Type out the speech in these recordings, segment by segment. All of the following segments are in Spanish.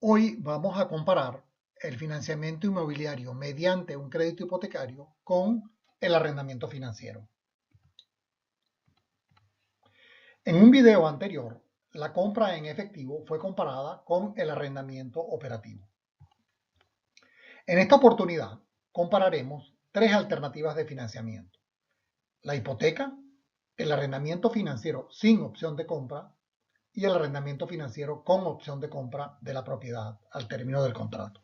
Hoy vamos a comparar el financiamiento inmobiliario mediante un crédito hipotecario con el arrendamiento financiero. En un video anterior, la compra en efectivo fue comparada con el arrendamiento operativo. En esta oportunidad, compararemos tres alternativas de financiamiento: la hipoteca, el arrendamiento financiero sin opción de compra y el arrendamiento financiero con opción de compra de la propiedad al término del contrato.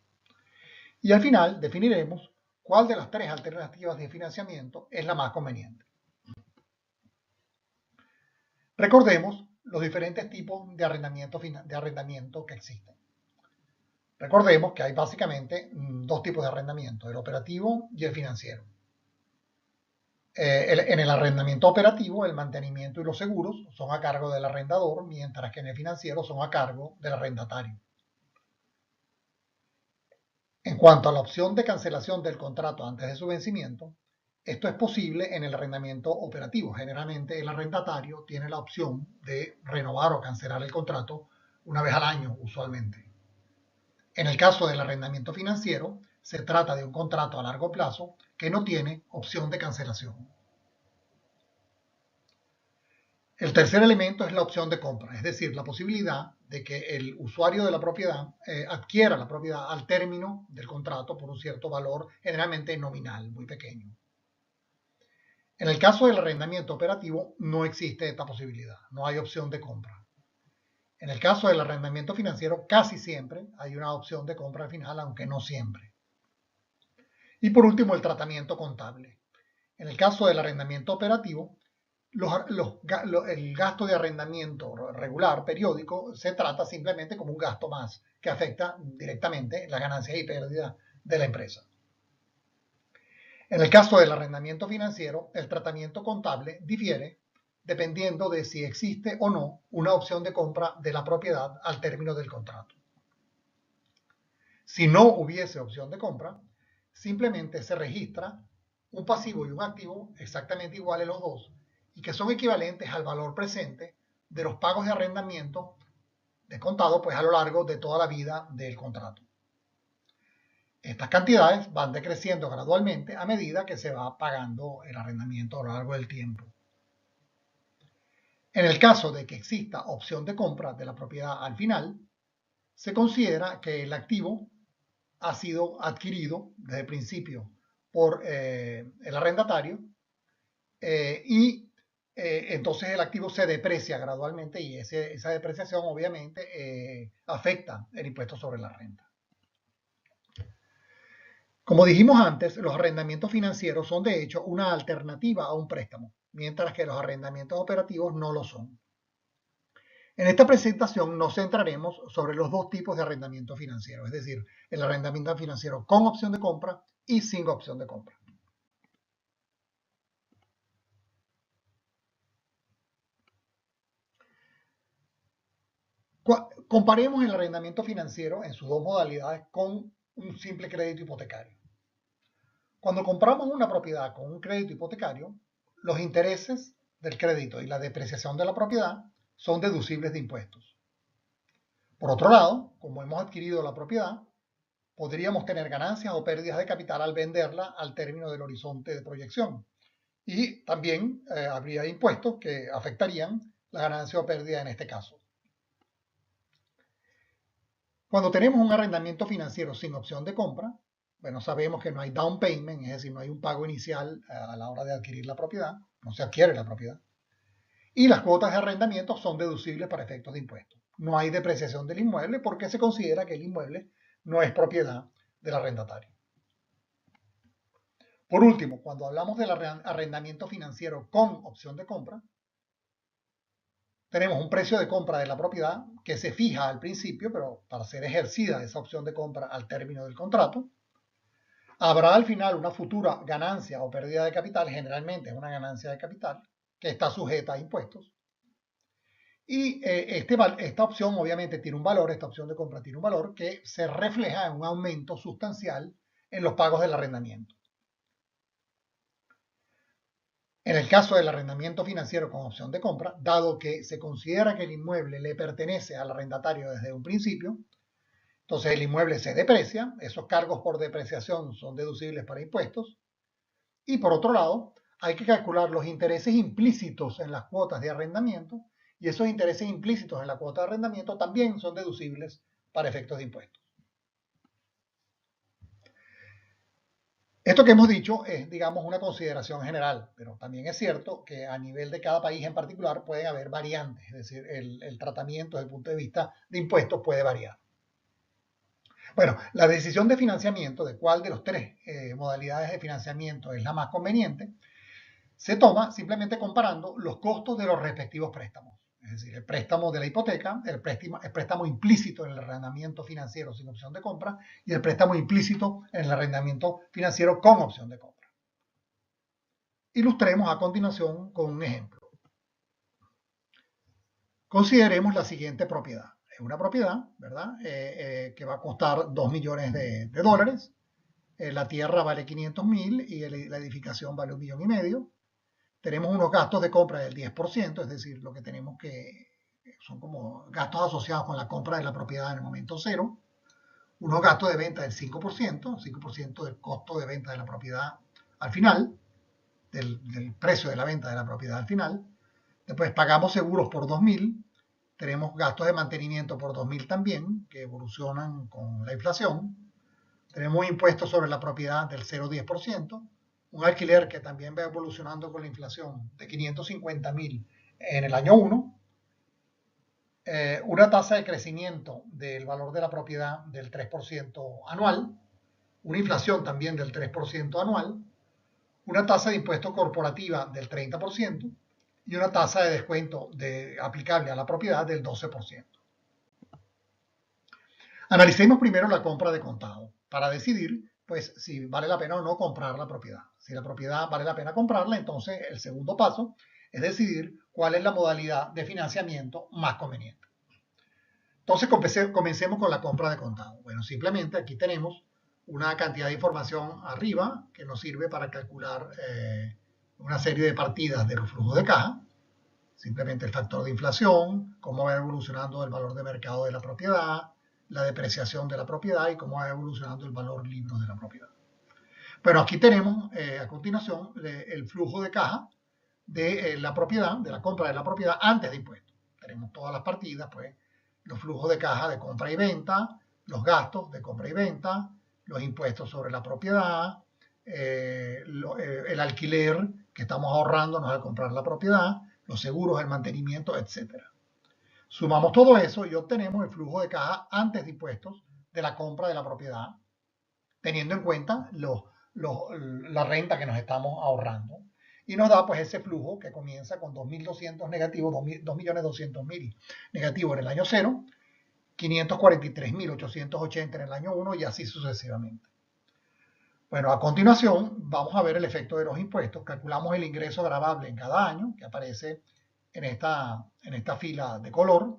Y al final definiremos cuál de las tres alternativas de financiamiento es la más conveniente. Recordemos los diferentes tipos de arrendamiento que existen. Recordemos que hay básicamente dos tipos de arrendamiento: el operativo y el financiero. En el arrendamiento operativo, el mantenimiento y los seguros son a cargo del arrendador, mientras que en el financiero son a cargo del arrendatario. En cuanto a la opción de cancelación del contrato antes de su vencimiento, esto es posible en el arrendamiento operativo. Generalmente el arrendatario tiene la opción de renovar o cancelar el contrato una vez al año, usualmente. En el caso del arrendamiento financiero, se trata de un contrato a largo plazo que no tiene opción de cancelación. El tercer elemento es la opción de compra, es decir, la posibilidad de que el usuario de la propiedad adquiera la propiedad al término del contrato por un cierto valor, generalmente nominal, muy pequeño. En el caso del arrendamiento operativo no existe esta posibilidad, no hay opción de compra. En el caso del arrendamiento financiero casi siempre hay una opción de compra al final, aunque no siempre. Y por último, el tratamiento contable. En el caso del arrendamiento operativo, el gasto de arrendamiento regular, periódico, se trata simplemente como un gasto más que afecta directamente las ganancias y pérdidas de la empresa. En el caso del arrendamiento financiero, el tratamiento contable difiere dependiendo de si existe o no una opción de compra de la propiedad al término del contrato. Si no hubiese opción de compra, simplemente se registra un pasivo y un activo exactamente iguales los dos y que son equivalentes al valor presente de los pagos de arrendamiento descontado pues a lo largo de toda la vida del contrato. Estas cantidades van decreciendo gradualmente a medida que se va pagando el arrendamiento a lo largo del tiempo. En el caso de que exista opción de compra de la propiedad al final, se considera que el activo ha sido adquirido desde el principio por el arrendatario y entonces el activo se deprecia gradualmente y esa depreciación obviamente afecta el impuesto sobre la renta. Como dijimos antes, los arrendamientos financieros son de hecho una alternativa a un préstamo, mientras que los arrendamientos operativos no lo son. En esta presentación nos centraremos sobre los dos tipos de arrendamiento financiero, es decir, el arrendamiento financiero con opción de compra y sin opción de compra. Comparemos el arrendamiento financiero en sus dos modalidades con un simple crédito hipotecario. Cuando compramos una propiedad con un crédito hipotecario, los intereses del crédito y la depreciación de la propiedad son deducibles de impuestos. Por otro lado, como hemos adquirido la propiedad, podríamos tener ganancias o pérdidas de capital al venderla al término del horizonte de proyección. Y también habría impuestos que afectarían la ganancia o pérdida en este caso. Cuando tenemos un arrendamiento financiero sin opción de compra, bueno, sabemos que no hay down payment, es decir, no hay un pago inicial a la hora de adquirir la propiedad, no se adquiere la propiedad. Y las cuotas de arrendamiento son deducibles para efectos de impuestos. No hay depreciación del inmueble porque se considera que el inmueble no es propiedad del arrendatario. Por último, cuando hablamos del arrendamiento financiero con opción de compra, tenemos un precio de compra de la propiedad que se fija al principio, pero para ser ejercida esa opción de compra al término del contrato. Habrá al final una futura ganancia o pérdida de capital, generalmente es una ganancia de capital, que está sujeta a impuestos. Y esta opción obviamente tiene un valor, esta opción de compra tiene un valor que se refleja en un aumento sustancial en los pagos del arrendamiento. En el caso del arrendamiento financiero con opción de compra, dado que se considera que el inmueble le pertenece al arrendatario desde un principio, Entonces el inmueble se deprecia, esos cargos por depreciación son deducibles para impuestos. Y por otro lado, hay que calcular los intereses implícitos en las cuotas de arrendamiento y esos intereses implícitos en la cuota de arrendamiento también son deducibles para efectos de impuestos. Esto que hemos dicho es, digamos, una consideración general, pero también es cierto que a nivel de cada país en particular pueden haber variantes, es decir, el tratamiento desde el punto de vista de impuestos puede variar. Bueno, la decisión de financiamiento, de cuál de las tres modalidades de financiamiento es la más conveniente, se toma simplemente comparando los costos de los respectivos préstamos. Es decir, el préstamo de la hipoteca, el préstamo implícito en el arrendamiento financiero sin opción de compra y el préstamo implícito en el arrendamiento financiero con opción de compra. Ilustremos a continuación con un ejemplo. Consideremos la siguiente propiedad. Es una propiedad, ¿verdad? Que va a costar 2 millones de dólares. La tierra vale 500.000 y la edificación vale 1,5 millones. Tenemos unos gastos de compra del 10%, es decir, lo que tenemos que son como gastos asociados con la compra de la propiedad en el momento cero. Unos gastos de venta del 5% del costo de venta de la propiedad al final, del precio de la venta de la propiedad al final. Después pagamos seguros por 2.000. Tenemos gastos de mantenimiento por 2.000 también, que evolucionan con la inflación. Tenemos impuestos sobre la propiedad del 0,10%. Un alquiler que también va evolucionando con la inflación de 550.000 en el año 1. Una tasa de crecimiento del valor de la propiedad del 3% anual. Una inflación también del 3% anual. Una tasa de impuesto corporativa del 30% y una tasa de descuento aplicable a la propiedad del 12%. Analicemos primero la compra de contado para decidir pues, si vale la pena o no comprar la propiedad. Si la propiedad vale la pena comprarla, entonces el segundo paso es decidir cuál es la modalidad de financiamiento más conveniente. Entonces comencemos con la compra de contado. Bueno, simplemente aquí tenemos una cantidad de información arriba que nos sirve para calcular una serie de partidas de los flujos de caja. Simplemente el factor de inflación, cómo va evolucionando el valor de mercado de la propiedad, la depreciación de la propiedad y cómo va evolucionando el valor libro de la propiedad. Pero aquí tenemos a continuación el flujo de caja de la propiedad, de la compra de la propiedad antes de impuestos. Tenemos todas las partidas, pues los flujos de caja de compra y venta, los gastos de compra y venta, los impuestos sobre la propiedad, el alquiler que estamos ahorrándonos al comprar la propiedad, los seguros, el mantenimiento, etc. Sumamos todo eso y obtenemos el flujo de caja antes de impuestos de la compra de la propiedad, teniendo en cuenta la renta que nos estamos ahorrando. Y nos da pues ese flujo que comienza con 2.200 negativos, 2.200.000 negativos en el año 0, 543.880 en el año 1 y así sucesivamente. Bueno, a continuación vamos a ver el efecto de los impuestos. Calculamos el ingreso gravable en cada año, que aparece en esta fila de color.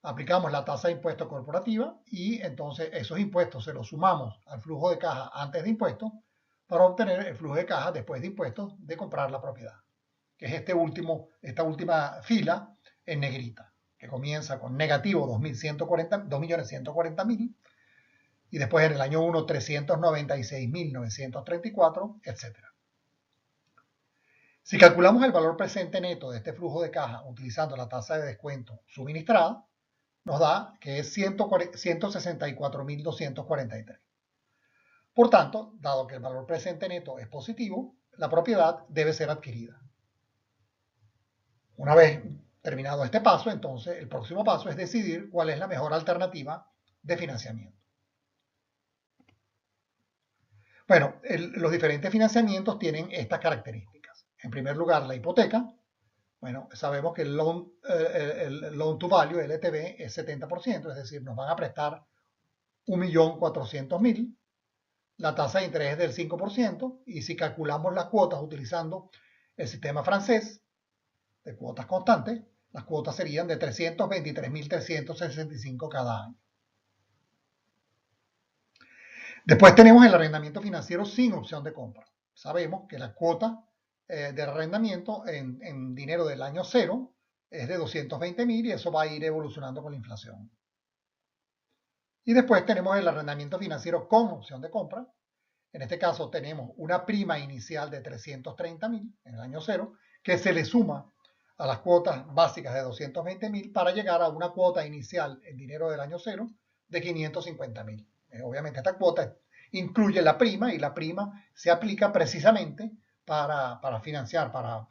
Aplicamos la tasa de impuesto corporativa y entonces esos impuestos se los sumamos al flujo de caja antes de impuestos para obtener el flujo de caja después de impuestos de comprar la propiedad, que es esta última fila en negrita, que comienza con negativo 2.140.000 y después en el año 1 396.934, etc. Si calculamos el valor presente neto de este flujo de caja utilizando la tasa de descuento suministrada, nos da que es 164.243. Por tanto, dado que el valor presente neto es positivo, la propiedad debe ser adquirida. Una vez terminado este paso, entonces el próximo paso es decidir cuál es la mejor alternativa de financiamiento. Bueno, los diferentes financiamientos tienen estas características. En primer lugar, la hipoteca. Bueno, sabemos que el loan to value, LTV, es 70%, es decir, nos van a prestar 1.400.000. La tasa de interés es del 5% y si calculamos las cuotas utilizando el sistema francés de cuotas constantes, las cuotas serían de 323.365 cada año. Después tenemos el arrendamiento financiero sin opción de compra. Sabemos que la cuota de arrendamiento en dinero del año 0 es de 220.000 y eso va a ir evolucionando con la inflación. Y después tenemos el arrendamiento financiero con opción de compra. En este caso tenemos una prima inicial de 330.000 en el año cero, que se le suma a las cuotas básicas de 220.000 para llegar a una cuota inicial en dinero del año cero de 550.000. Obviamente esta cuota incluye la prima y la prima se aplica precisamente para financiar, para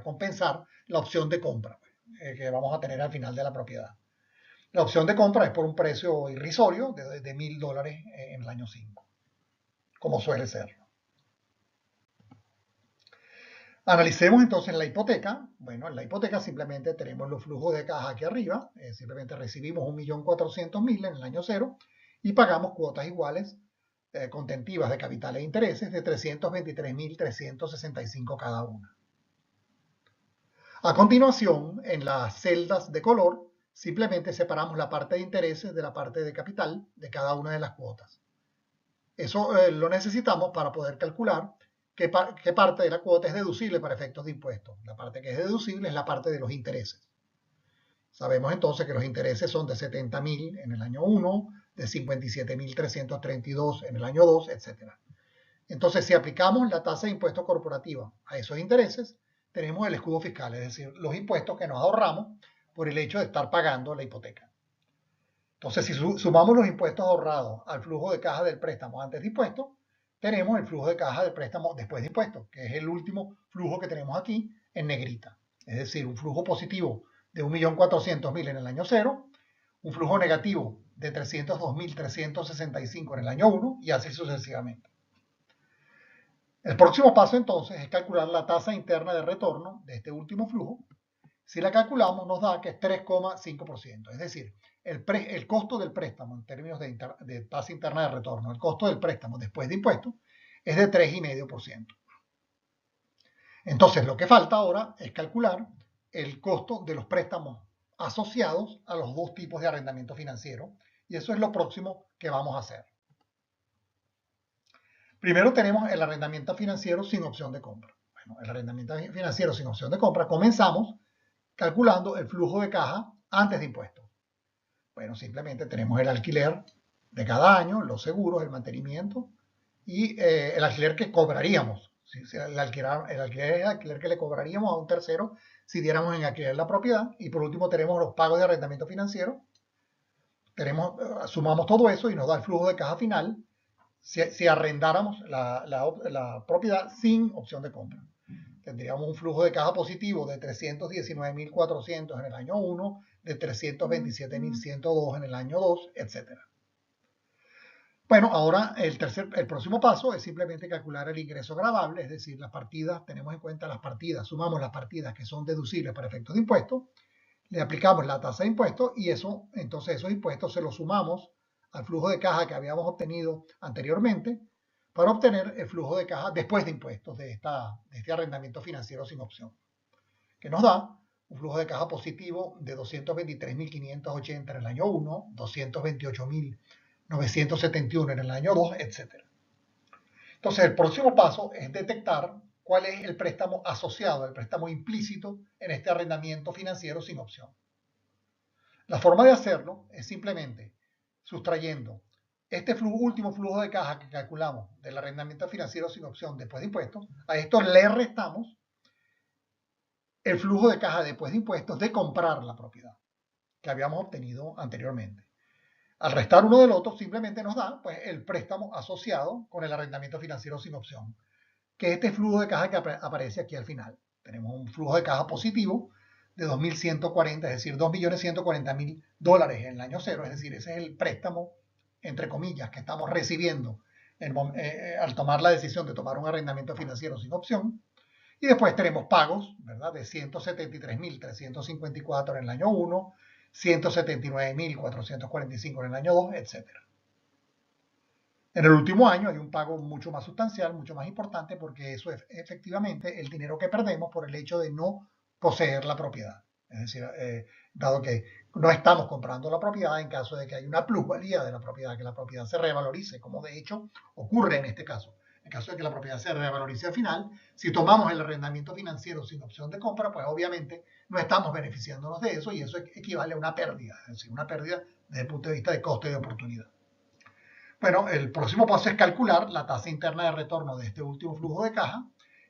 compensar la opción de compra que vamos a tener al final de la propiedad. La opción de compra es por un precio irrisorio de $1.000 en el año 5, como suele ser. Analicemos entonces la hipoteca. Bueno, en la hipoteca simplemente tenemos los flujos de caja aquí arriba. Simplemente recibimos 1.400.000 en el año cero y pagamos cuotas iguales contentivas de capital e intereses de 323.365 cada una. A continuación, en las celdas de color, simplemente separamos la parte de intereses de la parte de capital de cada una de las cuotas. Eso lo necesitamos para poder calcular qué parte de la cuota es deducible para efectos de impuestos. La parte que es deducible es la parte de los intereses. Sabemos entonces que los intereses son de 70.000 en el año 1, de 57.332 en el año 2, etc. Entonces, si aplicamos la tasa de impuesto corporativa a esos intereses, tenemos el escudo fiscal, es decir, los impuestos que nos ahorramos por el hecho de estar pagando la hipoteca. Entonces, si sumamos los impuestos ahorrados al flujo de caja del préstamo antes de impuestos, tenemos el flujo de caja del préstamo después de impuestos, que es el último flujo que tenemos aquí en negrita. Es decir, un flujo positivo de 1.400.000 en el año 0, un flujo negativo de 302.365 en el año 1 y así sucesivamente. El próximo paso entonces es calcular la tasa interna de retorno de este último flujo. Si la calculamos nos da que es 3,5%, es decir, el costo del préstamo en términos de tasa interna de retorno, el costo del préstamo después de impuestos es de 3,5%. Entonces lo que falta ahora es calcular el costo de los préstamos asociados a los dos tipos de arrendamiento financiero y eso es lo próximo que vamos a hacer. Primero tenemos el arrendamiento financiero sin opción de compra. Bueno, el arrendamiento financiero sin opción de compra comenzamos calculando el flujo de caja antes de impuestos. Bueno, simplemente tenemos el alquiler de cada año, los seguros, el mantenimiento y el alquiler que cobraríamos. El alquiler es el alquiler que le cobraríamos a un tercero si diéramos en alquiler la propiedad. Y por último tenemos los pagos de arrendamiento financiero. Sumamos todo eso y nos da el flujo de caja final si arrendáramos la propiedad sin opción de compra. Tendríamos un flujo de caja positivo de 319.400 en el año 1, de 327.102 en el año 2, etc. Bueno, ahora el próximo paso es simplemente calcular el ingreso gravable, es decir, las partidas, tenemos en cuenta las partidas, sumamos las partidas que son deducibles para efectos de impuestos, le aplicamos la tasa de impuestos y entonces esos impuestos se los sumamos al flujo de caja que habíamos obtenido anteriormente para obtener el flujo de caja después de impuestos de este arrendamiento financiero sin opción, que nos da un flujo de caja positivo de 223.580 en el año 1, 228.971 en el año 2, etc. Entonces, el próximo paso es detectar cuál es el préstamo asociado, el préstamo implícito en este arrendamiento financiero sin opción. La forma de hacerlo es simplemente sustrayendo este último flujo de caja que calculamos del arrendamiento financiero sin opción después de impuestos, a esto le restamos el flujo de caja después de impuestos de comprar la propiedad que habíamos obtenido anteriormente. Al restar uno del otro, simplemente nos da pues, el préstamo asociado con el arrendamiento financiero sin opción, que es este flujo de caja que aparece aquí al final. Tenemos un flujo de caja positivo de 2.140, es decir, $2.140.000 en el año cero, es decir, ese es el préstamo, entre comillas, que estamos recibiendo al tomar la decisión de tomar un arrendamiento financiero sin opción. Y después tenemos pagos, ¿verdad? De 173.354 en el año 1, 179.445 en el año 2, etc. En el último año hay un pago mucho más sustancial, mucho más importante, porque eso es efectivamente el dinero que perdemos por el hecho de no poseer la propiedad. Es decir, dado que no estamos comprando la propiedad en caso de que haya una plusvalía de la propiedad, que la propiedad se revalorice, como de hecho ocurre en este caso. En caso de que la propiedad se revalorice al final, si tomamos el arrendamiento financiero sin opción de compra, pues obviamente no estamos beneficiándonos de eso y eso equivale a una pérdida, es decir, una pérdida desde el punto de vista de coste de oportunidad. Bueno, el próximo paso es calcular la tasa interna de retorno de este último flujo de caja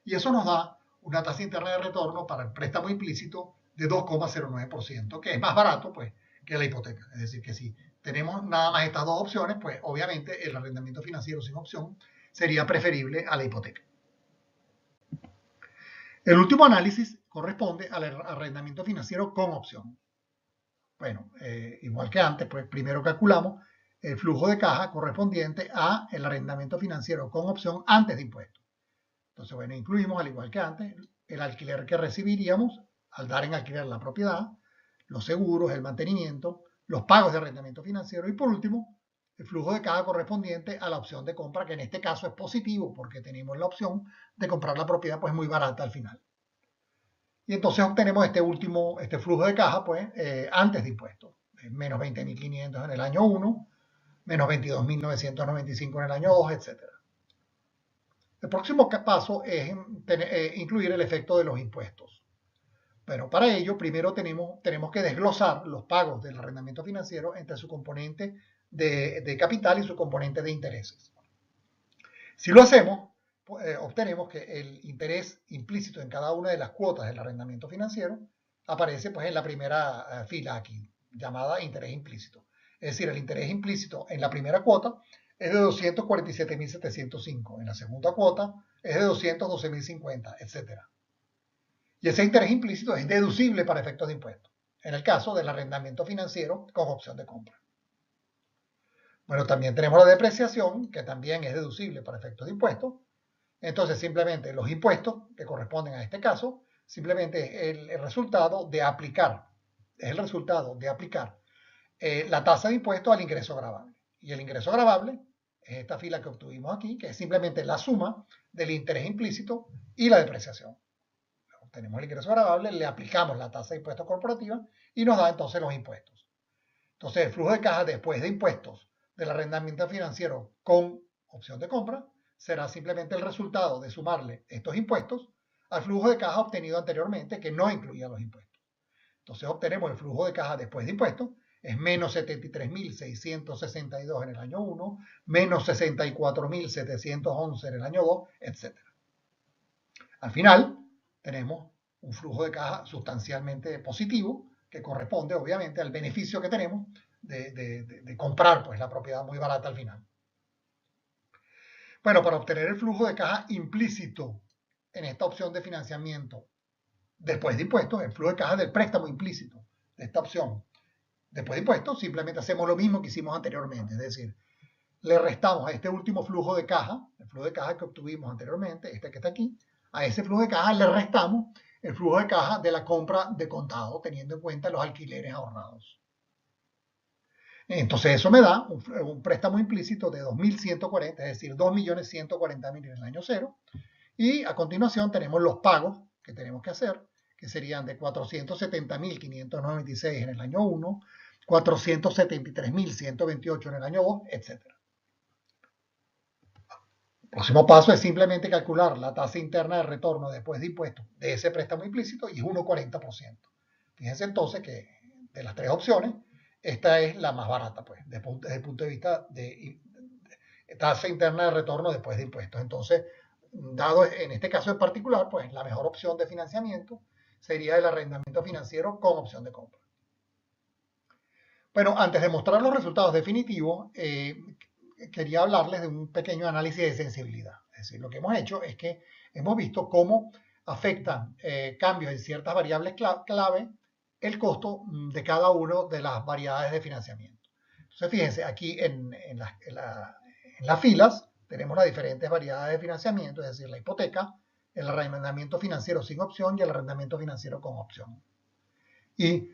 y eso nos da una tasa interna de retorno para el préstamo implícito de 2,09%, que es más barato pues, que la hipoteca. Es decir, que si tenemos nada más estas dos opciones, pues obviamente el arrendamiento financiero sin opción sería preferible a la hipoteca. El último análisis corresponde al arrendamiento financiero con opción. Bueno, igual que antes, pues primero calculamos el flujo de caja correspondiente a el arrendamiento financiero con opción antes de impuestos. Entonces, bueno, incluimos, al igual que antes, el alquiler que recibiríamos al dar en alquiler la propiedad, los seguros, el mantenimiento, los pagos de arrendamiento financiero y, por último, el flujo de caja correspondiente a la opción de compra, que en este caso es positivo porque tenemos la opción de comprar la propiedad pues muy barata al final. Y entonces obtenemos este flujo de caja pues antes de impuestos, menos 20.500 en el año 1, menos 22.995 en el año 2, etc. El próximo paso es incluir el efecto de los impuestos. Pero para ello, primero tenemos que desglosar los pagos del arrendamiento financiero entre su componente de capital y su componente de intereses. Si lo hacemos, obtenemos que el interés implícito en cada una de las cuotas del arrendamiento financiero aparece pues, en la primera fila aquí, llamada interés implícito. Es decir, el interés implícito en la primera cuota es de 247.705, en la segunda cuota es de 212.050, etc. Y ese interés implícito es deducible para efectos de impuestos, en el caso del arrendamiento financiero con opción de compra. Bueno, también tenemos la depreciación, que también es deducible para efectos de impuestos. Entonces, simplemente los impuestos que corresponden a este caso, simplemente es el resultado de aplicar, la tasa de impuesto al ingreso gravable. Y el ingreso gravable es esta fila que obtuvimos aquí, que es simplemente la suma del interés implícito y la depreciación. Obtenemos el ingreso gravable, le aplicamos la tasa de impuestos corporativa y nos da entonces los impuestos. Entonces, el flujo de caja después de impuestos del arrendamiento financiero con opción de compra será simplemente el resultado de sumarle estos impuestos al flujo de caja obtenido anteriormente que no incluía los impuestos. Entonces obtenemos el flujo de caja después de impuestos, es menos 73.662 en el año 1, menos 64.711 en el año 2, etc. Al final tenemos un flujo de caja sustancialmente positivo que corresponde obviamente al beneficio que tenemos de comprar pues, la propiedad muy barata al final. Bueno, para obtener el flujo de caja implícito en esta opción de financiamiento después de impuestos, el flujo de caja del préstamo implícito de esta opción después de impuestos, simplemente hacemos lo mismo que hicimos anteriormente, es decir, le restamos a este último flujo de caja, el flujo de caja que obtuvimos anteriormente, este que está aquí, a ese flujo de caja le restamos el flujo de caja de la compra de contado, teniendo en cuenta los alquileres ahorrados. Entonces eso me da un préstamo implícito de 2.140, es decir, 2.140.000 en el año 0. Y a continuación tenemos los pagos que tenemos que hacer, que serían de 470.596 en el año 1, 473.128 en el año 2, etc. El próximo paso es simplemente calcular la tasa interna de retorno después de impuestos de ese préstamo implícito y es 1,40%. Fíjense entonces que de las tres opciones, esta es la más barata, pues, desde el punto de vista de tasa interna de retorno después de impuestos. Entonces, dado en este caso en particular, pues la mejor opción de financiamiento sería el arrendamiento financiero con opción de compra. Bueno, antes de mostrar los resultados definitivos, quería hablarles de un pequeño análisis de sensibilidad. Es decir, lo que hemos hecho es que hemos visto cómo afectan cambios en ciertas variables clave el costo de cada una de las variedades de financiamiento. Entonces, fíjense, aquí en las filas tenemos las diferentes variedades de financiamiento, es decir, la hipoteca, el arrendamiento financiero sin opción y el arrendamiento financiero con opción. Y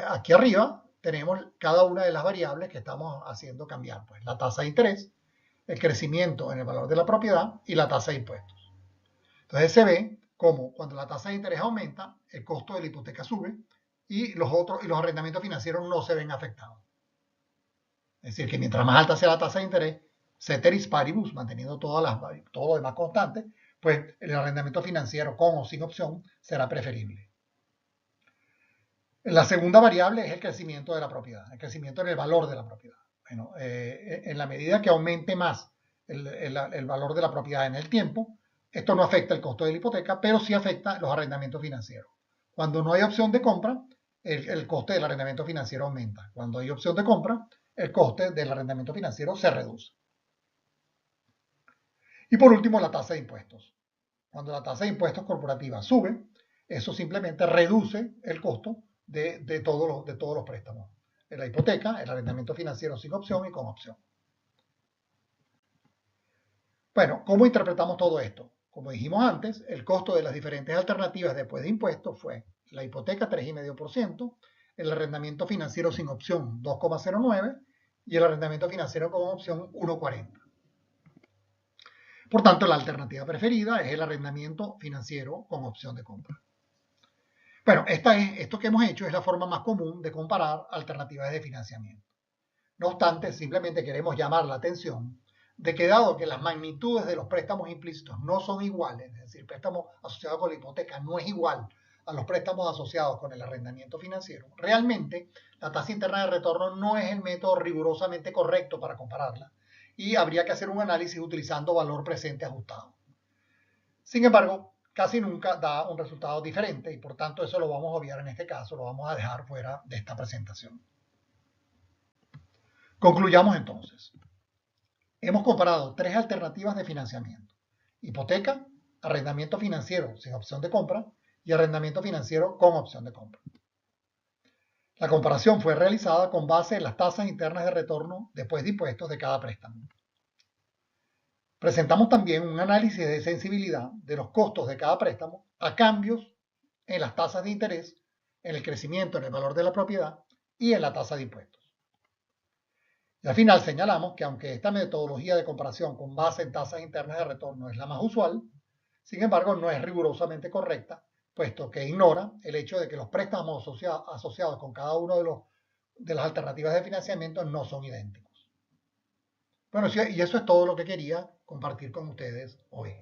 aquí arriba tenemos cada una de las variables que estamos haciendo cambiar, pues la tasa de interés, el crecimiento en el valor de la propiedad y la tasa de impuestos. Entonces se ve como cuando la tasa de interés aumenta, el costo de la hipoteca sube y los arrendamientos financieros no se ven afectados. Es decir, que mientras más alta sea la tasa de interés, ceteris paribus, manteniendo todo lo demás constante, pues el arrendamiento financiero con o sin opción será preferible. La segunda variable es el crecimiento de la propiedad, el crecimiento en el valor de la propiedad. Bueno, en la medida que aumente más el valor de la propiedad en el tiempo, esto no afecta el costo de la hipoteca, pero sí afecta los arrendamientos financieros. Cuando no hay opción de compra, el coste del arrendamiento financiero aumenta. Cuando hay opción de compra, el coste del arrendamiento financiero se reduce. Y por último, la tasa de impuestos. Cuando la tasa de impuestos corporativa sube, eso simplemente reduce el costo de todos los préstamos. La hipoteca, el arrendamiento financiero sin opción y con opción. Bueno, ¿cómo interpretamos todo esto? Como dijimos antes, el costo de las diferentes alternativas después de impuestos fue la hipoteca 3,5%, el arrendamiento financiero sin opción 2,09% y el arrendamiento financiero con opción 1,40%. Por tanto, la alternativa preferida es el arrendamiento financiero con opción de compra. Bueno, esto que hemos hecho es la forma más común de comparar alternativas de financiamiento. No obstante, simplemente queremos llamar la atención de que dado que las magnitudes de los préstamos implícitos no son iguales, es decir, el préstamo asociado con la hipoteca no es igual a los préstamos asociados con el arrendamiento financiero, realmente la tasa interna de retorno no es el método rigurosamente correcto para compararla y habría que hacer un análisis utilizando valor presente ajustado. Sin embargo, casi nunca da un resultado diferente y por tanto eso lo vamos a obviar en este caso, lo vamos a dejar fuera de esta presentación. Concluyamos entonces. Hemos comparado tres alternativas de financiamiento: hipoteca, arrendamiento financiero sin opción de compra y arrendamiento financiero con opción de compra. La comparación fue realizada con base en las tasas internas de retorno después de impuestos de cada préstamo. Presentamos también un análisis de sensibilidad de los costos de cada préstamo a cambios en las tasas de interés, en el crecimiento en el valor de la propiedad y en la tasa de impuestos. Y al final señalamos que aunque esta metodología de comparación con base en tasas internas de retorno es la más usual, sin embargo no es rigurosamente correcta, puesto que ignora el hecho de que los préstamos asociados con cada uno de las alternativas de financiamiento no son idénticos. Bueno, y eso es todo lo que quería compartir con ustedes hoy.